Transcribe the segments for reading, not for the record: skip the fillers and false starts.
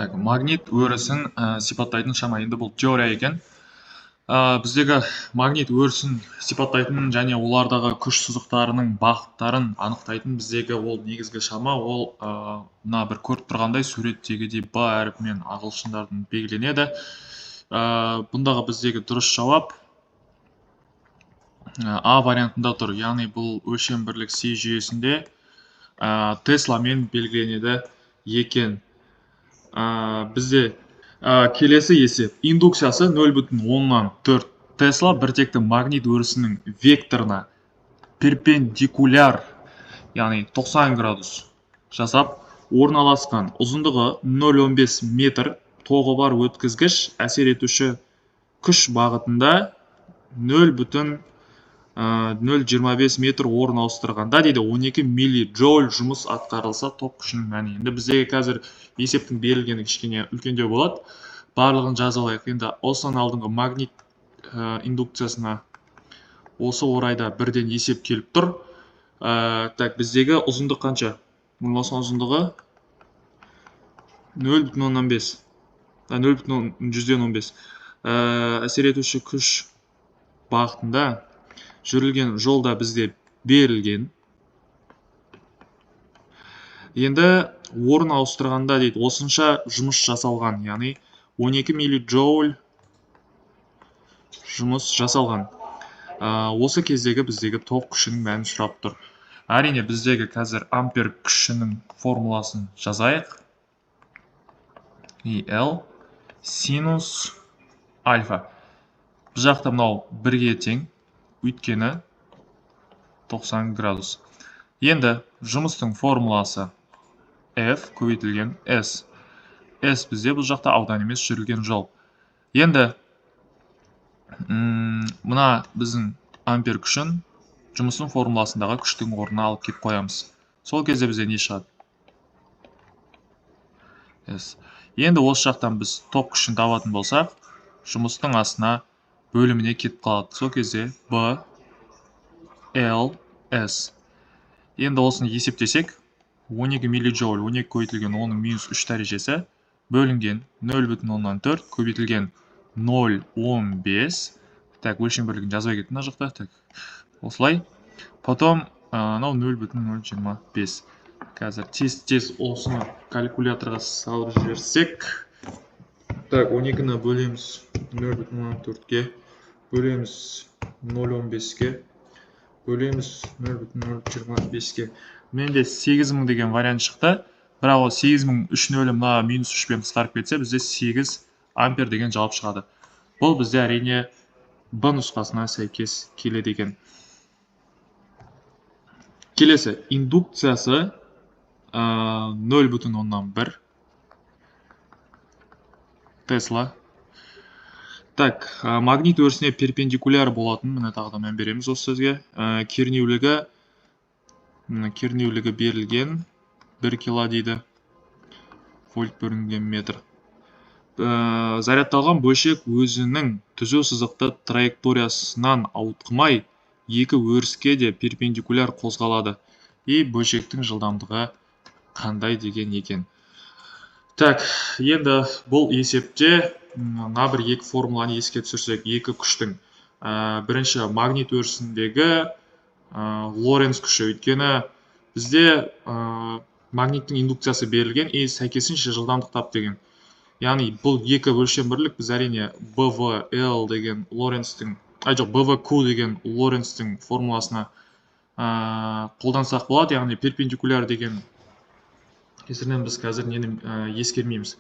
Магнит өрісін сипаттайтын шама, енді бұл теория екен. Біздегі магнит өрісін сипаттайтын және олардағы күш сызықтарының бағыттарын анықтайтын біздегі ол негізгі шама, ол мына бір көріп тұрғандай суреттегідей Б әріпімен ағылшындардың белгіленеді. Бұндағы біздегі дұрыс жауап А вариантында тұр. Яғни бұл өлшем бірлік Си жүйесінде Тесламен белгіленеді екен. Бізде келесі есеп. Индукциясы 0,4 Тесла біртекті магнит өрісінің векторына перпендикуляр, яғни 90 градус жасап, орналасқан ұзындығы 0,15 метр тоғы бар өткізгіш әсер етуші күш бағытында 0,025 метр орын ауыстырғанда дейді 12 миллиджоуль жұмыс атқарылса ток күшінің мәні. Енді біздегі қазір есептің берілгені кішкене үлкендеу болады. Барлығын жазып алайық. Енді осыдан алдыңғы магнит индукциясына осы орайда бірден есеп келіп тұр. Біздегі ұзындық қанша? Осының ұзындығы 0,15. 0,115. Әсер етуші күш бағытында жүрілген жолда бізде берілген. Енді орын ауыстырғанда дейді, осынша жұмыс жасалған, яғни 12 миллиджоуль жұмыс жасалған. Осы кездегі біздегі ток күшінің мәнін сұрап тұр. Әрине біздегі қазір ампер күшінің формуласын жазайық. EL синус альфа. Бұл жақта мынау 1-ге тең, өйткені 90 градус. Енді жұмыстың формуласы F көбейтілген S. S бізде бұл жақта аудан емес, жүрілген жол. Енді мына біздің ампер күшін жұмыстың формуласындағы күштің орнына алып кеп қоямыз. Сол кезде бізде не шығады? S. Енді осы жақтан біз ток күшін табатын болсақ, жұмыстың астына бөліміне кетіп қалады. Сол кезде B, L, S. Енді осыны есептесек, 12 миллиджоуль, 12 көбейтілген 10-ның минус 3 дәрежесі, бөлінген 0,4 көбейтілген 0,15. Өлшем бірлігін жазбай кетті мына жақта. Осылай. Потом 0,025. Қазір тез осыны калькуляторға салып жіберсек. 12-ні бөлеміз 0,4-ге, бөлеміз 0,15-ге, бөлеміз 0,025-ге. Менде 8000 деген вариант шықты. Бірақ ол 8000 3 нөлі мына минус 3-пен қысқарып кетсе, бізде 8 ампер деген жауап шығады. Бұл бізде әрине Б нұсқасына сәйкес келеді екен. Келесі, индукциясы 0,1 Тесла. Магнит өрісіне перпендикуляр болатын, міне тағы да мән береміз осы сөзге. Кернеулігі берілген 1 кило дейді, вольт бөлінген метр. Зарядталған бөлшек өзінің түзу сызықты траекториясынан ауытқымай, екі өріске де перпендикуляр қозғалады. Бөлшектің жылдамдығы қандай деген екен. Енді бұл есепте бір екі формуланы еске түсірсек, екі күштің. Бірінші магнит өрісіндегі Лоренц күші, өйткені бізде магниттің индукциясы берілген, сәйкесінше жылдамдық тап деген. Яғни бұл екі өлшем бірлік біз әрине BVL деген Лоренцтің, BVQ деген Лоренцтің формуласына қолдансақ болады, яғни перпендикуляр деген кесірінен біз қазір нені ескермейміз.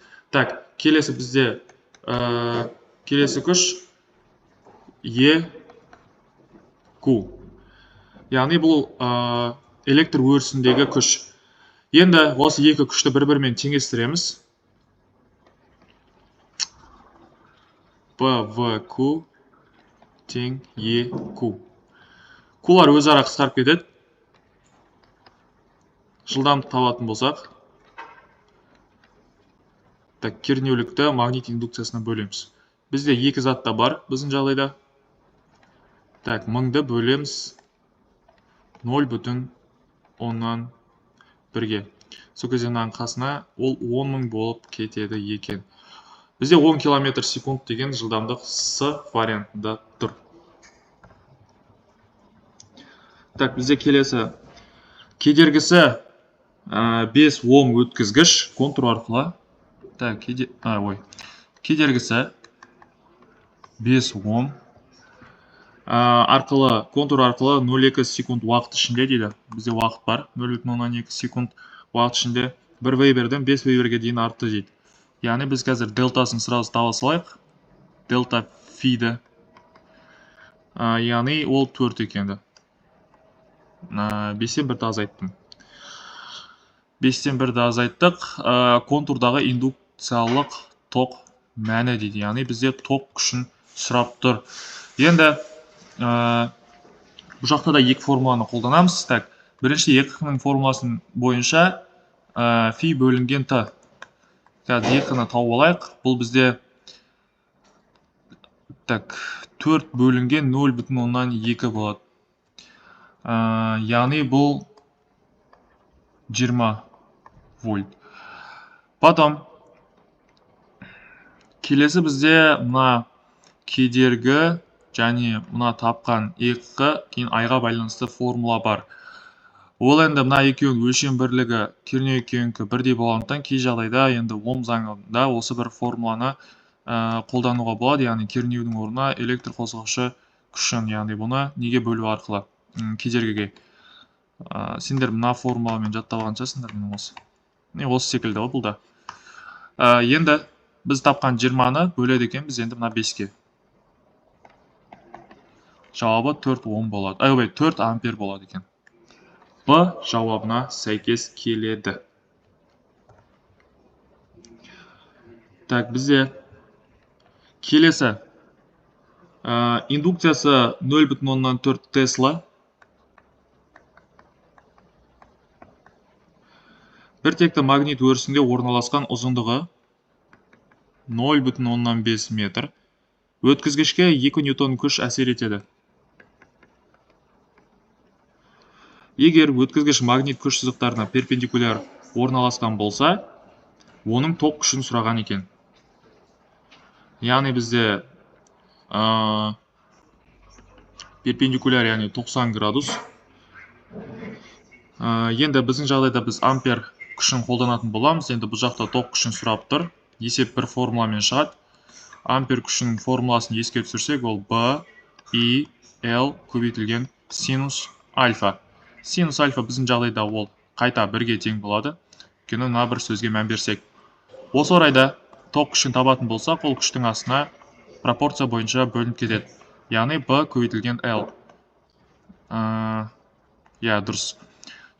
Келесі бізде келесі күш EQ. Яғни бұл электр өрісіндегі күш. Енді осы екі күшті бір-бірімен теңестіреміз. BVQ тең EQ. Қулар өзара қысқарып кетеді. Жылдамдық табатын болсақ, кернеулікті магнит индукциясына бөлеміз. Бізде екі затта бар біздің жағдайда. 1000-ді бөлеміз 0,1-ге. сол кезде мынаның қасына ол 10.000 болып кетеді екен. Бізде 10 км секунд деген жылдамдық С вариантында тұр. Так, бізде келесі кедергісі 5 Ом өткізгіш контур арқылы. Так, кедергісі 5 Ом арқылы, контур арқылы 0,2 секунд уақыт ішінде дейді. Бізде уақыт бар. 0,2 секунд уақыт ішінде 1 вейберден 5 вейберге дейін артты дейді. Яғни біз қазір дельтасын сразу таба салайық. Дельта фиді. Яғни ол 4 екенді. 5-тен 1-ді азайттым. 5-тен 1-ді азайттық. Контурдағы индукциялық ток мәні дейді. Яғни бізде ток күшін сұрап тұр. Енді бұл жақта да екі формуланы қолданамыз. Так, бірінші екінің формуласын бойынша фи бөлінген т. Қазір екіні тауып алайық. Бұл бізде 4 бөлінген 0,2 болады. Яғни бұл 20 вольт. Потом келесі бізде мына кедергі және мына тапқан екі кейін айға байланысты формула бар. Ол енді мына екеуінің өлшем бірлігі кернеу екеуінікі бірдей болғандықтан кей жағдайда енді Ом заңында осы бір формуланы қолдануға болады. Яғни кернеудің орнына электр қозғаушы күшін, яғни бұны неге бөлу арқылы кедергіге. Сендер мына формуламен жатталған шығарсыңдар мен осы. Осы секілді ғой бұл да. Енді біз тапқан 20-ны бөледі екенбіз енді мына 5-ке. Жауабы 4 Ом болады. 4 ампер болады екен. Б жауабына сәйкес келеді. Так, бізде келесі индукциясы 0,4 Тесла. Бір текті магнит өрісінде орналасқан ұзындығы 0,5 метр. Өткізгішке 2 ньютон күш әсер етеді. Егер өткізгіш магнит күш сызықтарына перпендикуляр орналасқан болса, оның ток күшін сұраған екен. Яғни бізде перпендикуляр, яғни 90 градус. Енді біздің жағдайда біз ампер күшін қолданатын боламыз. Енді бұл жақта ток күшін сұрап тұр. Есеп бір формуламен шығады. Ампер күшінің формуласын еске түсірсек, ол B, I, L көбейтілген синус альфа. Синус альфа біздің жағдайда ол қайта 1-ге тең болады. Өйткені мына бір сөзге мән берсек. Осы орайда ток күшін табатын болсақ, ол күштің астына пропорция бойынша бөлініп кетеді. Яғни B көбейтілген L. Дұрыс.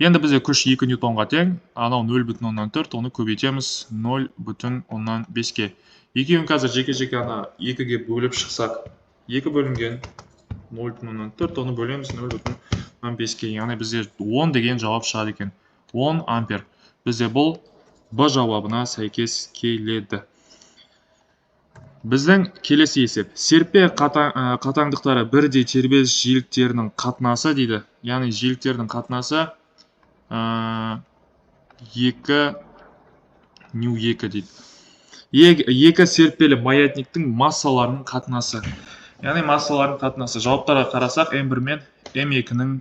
Енді бізде күш 2 ньютонға тең, анау 0,4, оны көбейтеміз 0,5-ке. Екеуін қазір жеке-жеке ана 2-ге бөліп шықсақ, 2 бөлінген 0,4, оны бөлеміз 0,5-ке. Яғни бізде 10 деген жауап шығады екен. 10 ампер. Бізде бұл Б жауабына сәйкес келеді. Біздің келесі есеп. Серпе қатаңдықтары бірдей тербеліс жиіліктерінің қатынасы дейді. Яғни жиіліктердің қатынасы 2 νu2 дейді. Екі серпелі маятниктің массаларының қатынасы. Яғни массаларының қатынасы. Жауаптарға қарасақ, М1 мен М2-нің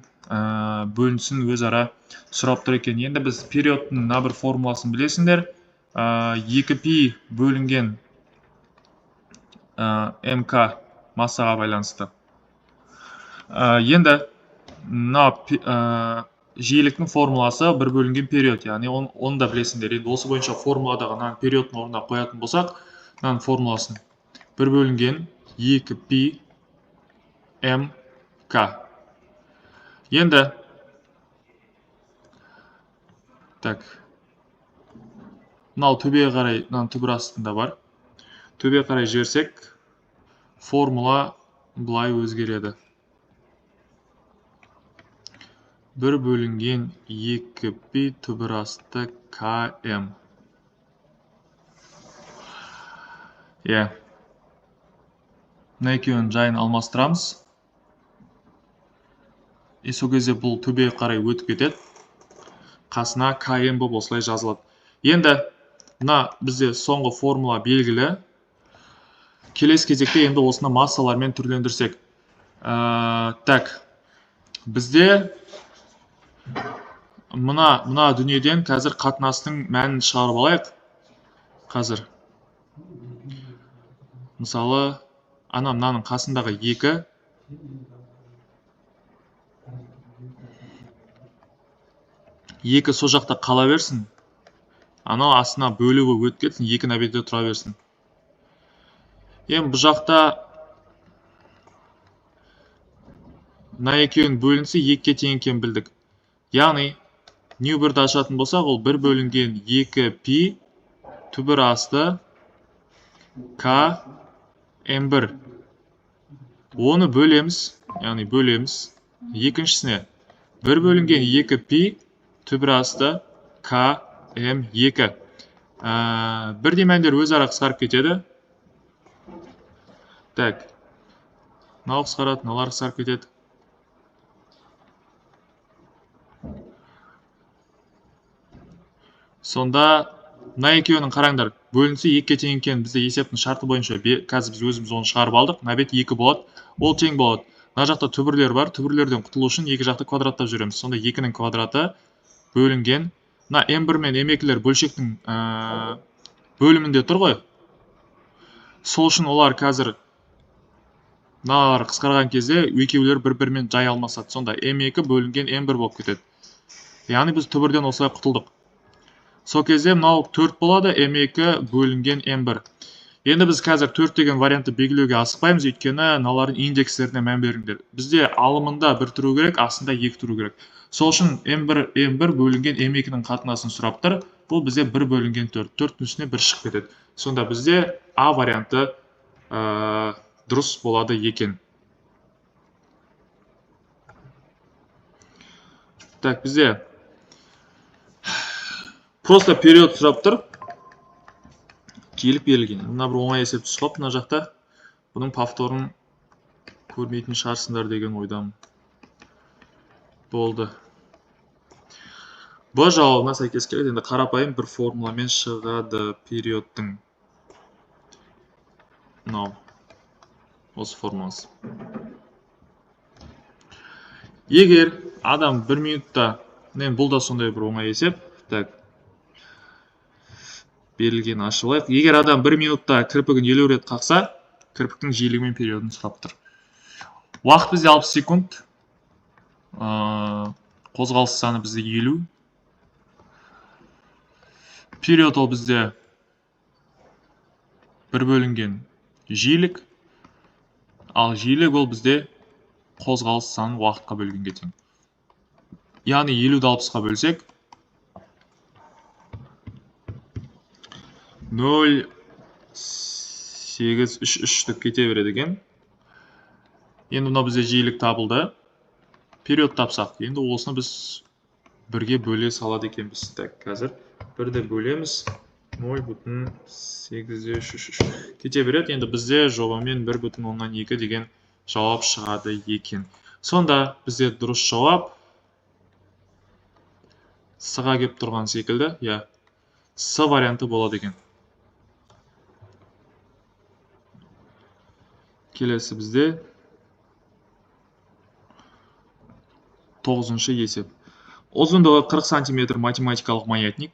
бөлінісін өзара сұрап тұр екен. Енді біз периодтың мына бір формуласын білесіңдер. 2π бөлінген МК массаға байланысты. Енді жиіліктің формуласы 1 бөлінген период, яғни оны да білесіңдер. Енді осы бойынша формуладағы периодтың орнына қоятын болсақ, формуласын 1 бөлінген 2π МК. Енді мынау төбеге қарай, түбір астында бар. Төбеге қарай жіберсек, формула былай өзгереді. 1 бөлінген 2π түбір асты КМ. Мына екеуін жайын алмастырамыз. Сол кезде бұл төбеге қарай өтіп кетеді. қасына km болып осылай жазылады. Енді мына бізде соңғы формула белгілі. Келесі кезекте енді осыны массалармен түрлендірсек. Так, бізде мына дүниеден қазір қатынастың мәнін шығарып алайық. Қазір мысалы мынаның қасындағы 2 сол жақта қала берсін. Анау астына бөлігі өтіп кетсін, 2 на бетте тұра берсін. Енді бұл жақта мына екеуінің бөлінісі 2-ке тең екенін білдік. Яғни нью-бірді ашатын болсақ, ол 1 бөлінген 2 пи түбір асты k m1. Оны бөлеміз, яғни бөлеміз. Екіншісіне 1 бөлінген 2 пи түбір асты k m2. Бірдей мәндер өзара қысқарып кетеді. Так, мынау қысқарады, мыналар қысқарып кетеді. Сонда мына екеуінің қараңдар, бөлінісі 2-ке тең екенін бізде есептің шарты бойынша қазір біз өзіміз оны шығарып алдық. Мына бет 2 болады, ол тең болады. Мына жақта түбірлер бар, түбірлерден құтылу үшін екі жақты квадраттап жүреміз. Сонда 2-ның квадраты бөлінген. Мына m1 мен m2-лер бөлшектің бөлімінде тұр ғой. Сол үшін олар қазір мыналар қысқарған кезде екеулер бір-бірімен жай алмасады. Сонда m2 бөлінген m1 болып кетеді. Яғни біз түбірден осылай құтылдық. Сол кезде мынау 4 болады, m2 бөлінген m1. Енді біз қазір 4 деген вариантты белгілеуге асықпаймыз, өйткені мыналардың индекстеріне мән беріңдер. Бізде алымында 1 тұру керек, астында 2 тұру керек. Сол үшін m1 бөлінген m2-ның қатынасын сұрап тұр. Бұл бізде 1 бөлінген 4. 4-дің үстіне 1 шығып кетеді. Сонда бізде A варианты дұрыс болады екен. Так, бізде просто период сұрап тұр. Келіп берілген. Мына бір оңай есеп түсіп, мына жақта. Бұның повторын көрмейтін шығарсыңдар деген ойдамын. Болды. Бұл жауабына сәйкес келеді. Енді қарапайым бір формуламен шығады периодтың. Мынау. Осы формуласы. Егер адам 1 минутта, бұл да сондай бір оңай есеп. Так. Берілген ашып алайық. Егер адам 1 минутта кірпігін 50 рет қақса, кірпіктің жиілігі мен периодын сұрап тұр. Уақыт бізде 60 секунд. Қозғалыс саны бізде 50. Период ол бізде 1 бөлінген жиілік. Ал жиілік ол бізде қозғалыс санын уақытқа бөлгенге тең. Яғни 50-ді 60-ға бөлсек 0,833 деп кете береді екен. Енді мына бізде жиілік табылды. Период тапсақ. Енді осыны біз бірге бөле салады екенбіз. Так, қазір бірді бөлеміз. 0,833 кете береді. Енді бізде жобамен 1,2 деген жауап шығады екен. Сонда бізде дұрыс жауап С-ға кеп тұрған секілді. Я, С варианты болады екен. Келесі бізде 9-шы есеп. Ұзындығы 40 см математикалық маятник.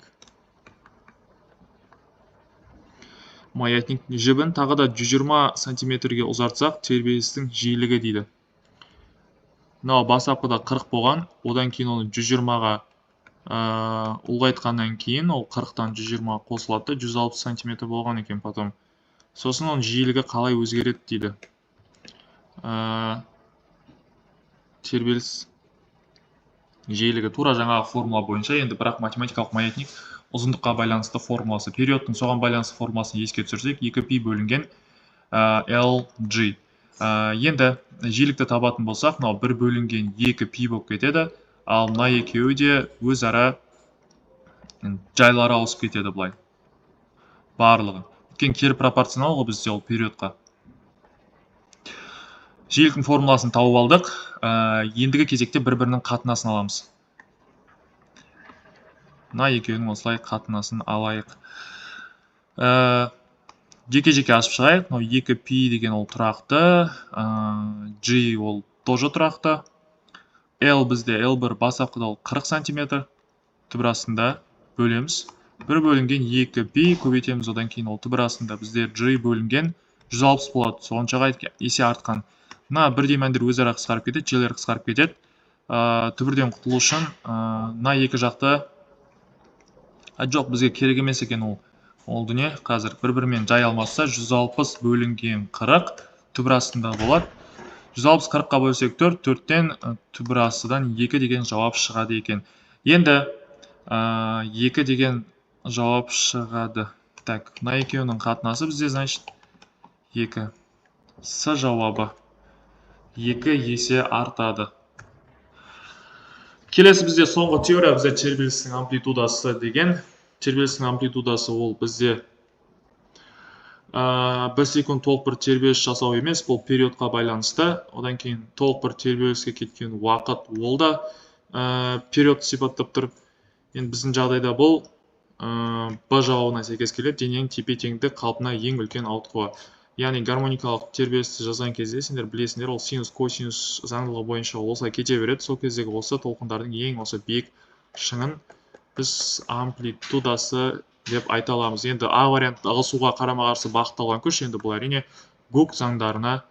Маятник жібін тағы да 120 см-ге ұзартсақ, тербелістің жиілігі дейді. Мынау бастапқыда 40 болған, одан кейін оны 120-ға ұлғайтқаннан кейін ол 40-тан 120-ға қосылады, 160 см болған екен потом. Сосын оның жиілігі қалай өзгереді дейді. Тербеліс жиілігі тура жаңағы формула бойынша, енді бірақ математикалық маятник ұзындыққа байланысты формуласы. Периодтың соған байланысты формуласын еске түсірсек, 2π бөлінген LG. Енді жиілікті табатын болсақ, 1 бөлінген 2π болып кетеді. Ал мына екеуі де өзара жайлары ауысып кетеді бұлай. Барлығы. Өткен кері пропорционал ғой бізде ол периодқа. Жиіліктің формуласын тауып алдық. Ендігі кезекте бір-бірінің қатынасын аламыз. мына екеуінің осылай қатынасын алайық. Жеке-жеке ашып шығайық. 2π деген ол тұрақты, G ол тоже тұрақты. L бізде L1 бастапқыда ол 40 см, түбір астында бөлеміз. 1 бөлінген 2π көбейтеміз, одан кейін ол түбір астында бізде G бөлінген 160 болады. Соншаға есе артқан. Мына бірдей мәндер өзара қысқарып кетеді, J'лер қысқарып кетеді. Түбірден құтылу үшін мына екі жақты жоқ, бізге керек емес екен ол дүние. Қазір бір-бірімен жай алмасса 160 бөлінген 40 түбір астында болады. 160 40-қа бөлсек 4, 4-тен түбір астыдан 2 деген жауап шығады екен. Енді 2 деген жауап шығады. Так, мына екеуінің қатынасы бізде, значит, 2. С жауабы 2 есе артады. Келесі бізде соңғы теория, бізде тербелістің амплитудасы деген. Тербелістің амплитудасы ол бізде 1 секунд толық бір тербеліс жасау емес, бұл периодқа байланысты. Одан кейін толық бір тербеліске кеткен уақыт ол да периодты сипаттап тұр. Енді біздің жағдайда бұл Б жауабына сәйкес келеді, дененің тепе-теңдік қалпына ең үлкен ауытқуы. Яғни гармоникалық тербелісті жазған кезде сендер білесіңдер, ол синус косинус заңдылығы бойынша осылай кете береді. Сол кездегі осы толқындардың ең осы биік шыңын біз амплитудасы деп айта аламыз. Енді А вариантты ығысуға қарама-қарсы бағытталған күш, енді бұл әрине Гук заңдарына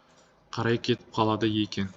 қарай кетіп қалады екен.